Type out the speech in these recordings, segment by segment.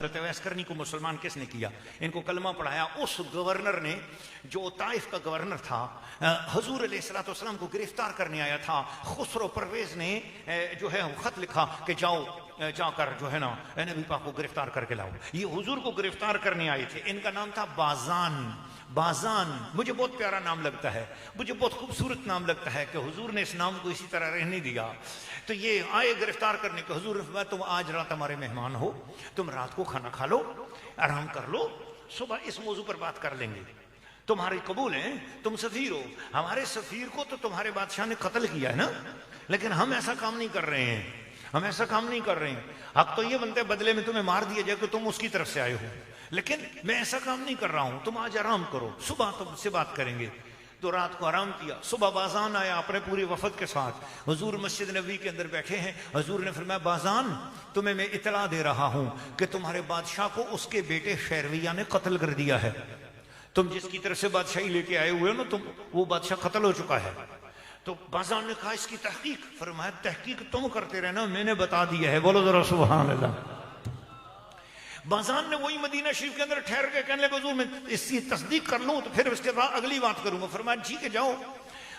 حضرت اویس کرنی کو مسلمان کس نے کیا؟ ان کو کلمہ پڑھایا اس گورنر نے جو طائف کا گورنر تھا، حضور علیہ الصلوۃ والسلام کو گرفتار کرنے آیا تھا۔ خسرو پرویز نے جو ہے خط لکھا کہ جا کر جو ہے نا نبی پاک کو گرفتار کر کے لاؤ۔ یہ حضور کو گرفتار کرنے آئے تھے۔ ان کا نام تھا بازان۔ مجھے بہت پیارا نام لگتا ہے، مجھے بہت خوبصورت نام لگتا ہے کہ حضور نے اس نام کو اسی طرح رہنے دیا۔ تو یہ آئے گرفتار کرنے کے، حضور نے فرمایا تم آج رات ہمارے مہمان ہو، تم رات کو کھانا کھا لو، آرام کر لو، صبح اس موضوع پر بات کر لیں گے۔ تمہاری قبول ہے، تم سفیر ہو، ہمارے سفیر کو تو تمہارے بادشاہ نے قتل کیا ہے نا، لیکن ہم ایسا کام نہیں کر رہے ہیں، ہم ایسا کام نہیں کر رہے ہیں۔ حق تو یہ بنتا ہے بدلے میں تمہیں مار دیا جائے کہ تم اس کی طرف سے آئے ہو، لیکن میں ایسا کام نہیں کر رہا ہوں، تم آج آرام کرو، صبح تم سے بات کریں گے۔ تو رات کو آرام کیا، صبح بازان آیا اپنے پوری وفد کے ساتھ، حضور مسجد نبوی کے اندر بیٹھے ہیں۔ حضور نے فرمایا بازان تمہیں میں اطلاع دے رہا ہوں کہ تمہارے بادشاہ کو اس کے بیٹے شیرویہ نے قتل کر دیا ہے۔ تم جس کی طرف سے بادشاہی لے کے آئے ہوئے ہو نا، وہ بادشاہ قتل ہو چکا ہے۔ تو بازان نے کہا اس کی تحقیق، فرمایا تحقیق تم کرتے رہنا، میں نے بتا دیا ہے، بولو ذرا سبحان اللہ۔ بازان نے وہی مدینہ شریف کے اندر ٹھہر کے کہنے لگا حضور میں اس کی تصدیق کر لوں تو پھر اس کے بعد اگلی بات کروں گا۔ فرمایا ٹھیک ہے جاؤ۔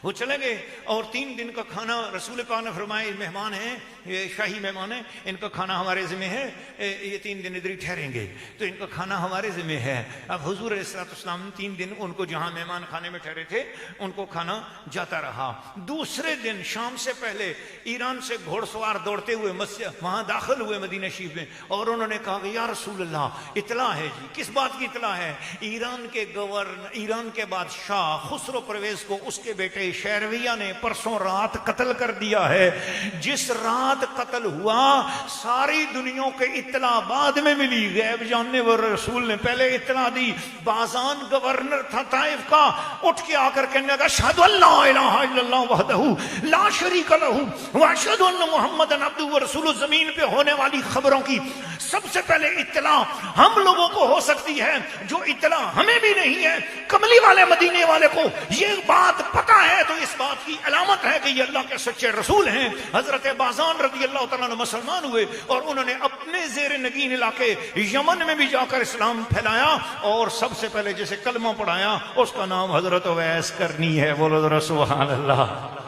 وہ چلے گئے اور 3 دن کا کھانا رسول پاک نے فرمایا مہمان ہیں، یہ شاہی مہمان ہیں، ان کا کھانا ہمارے ذمہ ہے، یہ 3 دن ادھر ہی ٹھہریں گے تو ان کا کھانا ہمارے ذمہ ہے۔ اب حضور علیہ السلام 3 دن ان کو جہاں مہمان خانے میں ٹھہرے تھے ان کو کھانا جاتا رہا۔ دوسرے دن شام سے پہلے ایران سے گھوڑ سوار دوڑتے ہوئے مسجد وہاں داخل ہوئے مدینہ شریف میں، اور انہوں نے کہا کہ یا رسول اللہ اطلاع ہے جی۔ کس بات کی اطلاع ہے؟ ایران کے بادشاہ خسرو پرویز کو اس کے بیٹے شیرویہ نے پرسوں رات قتل کر دیا ہے۔ جس رات قتل ہوا ساری دنیا کے اطلاع بعد میں ملی، غیب جاننے والے رسول نے پہلے اطلاع دی۔ بازان گورنر تھا طائف کا، اٹھ کے آ کر کہنے لگا اشہد ان لا الہ الا اللہ وحدہ لا شریک لہ واشہد ان محمدًا عبدہ ورسولہ۔ زمین پہ ہونے والی خبروں کی سب سے پہلے اطلاع ہم لوگوں کو ہو سکتی ہے جو اطلاع ہمیں بھی نہیں ہے۔ کملی والے مدینے والے کو یہ بات پتہ ہے تو اس بات کی علامت ہے کہ یہ اللہ کے سچے رسول ہیں۔ حضرت بازان رضی اللہ تعالیٰ عنہ مسلمان ہوئے اور انہوں نے اپنے زیر نگین علاقے یمن میں بھی جا کر اسلام پھیلایا، اور سب سے پہلے جسے کلمہ پڑھایا اس کا نام حضرت اویس کرنی ہے۔ بولو ذرا سبحان اللہ۔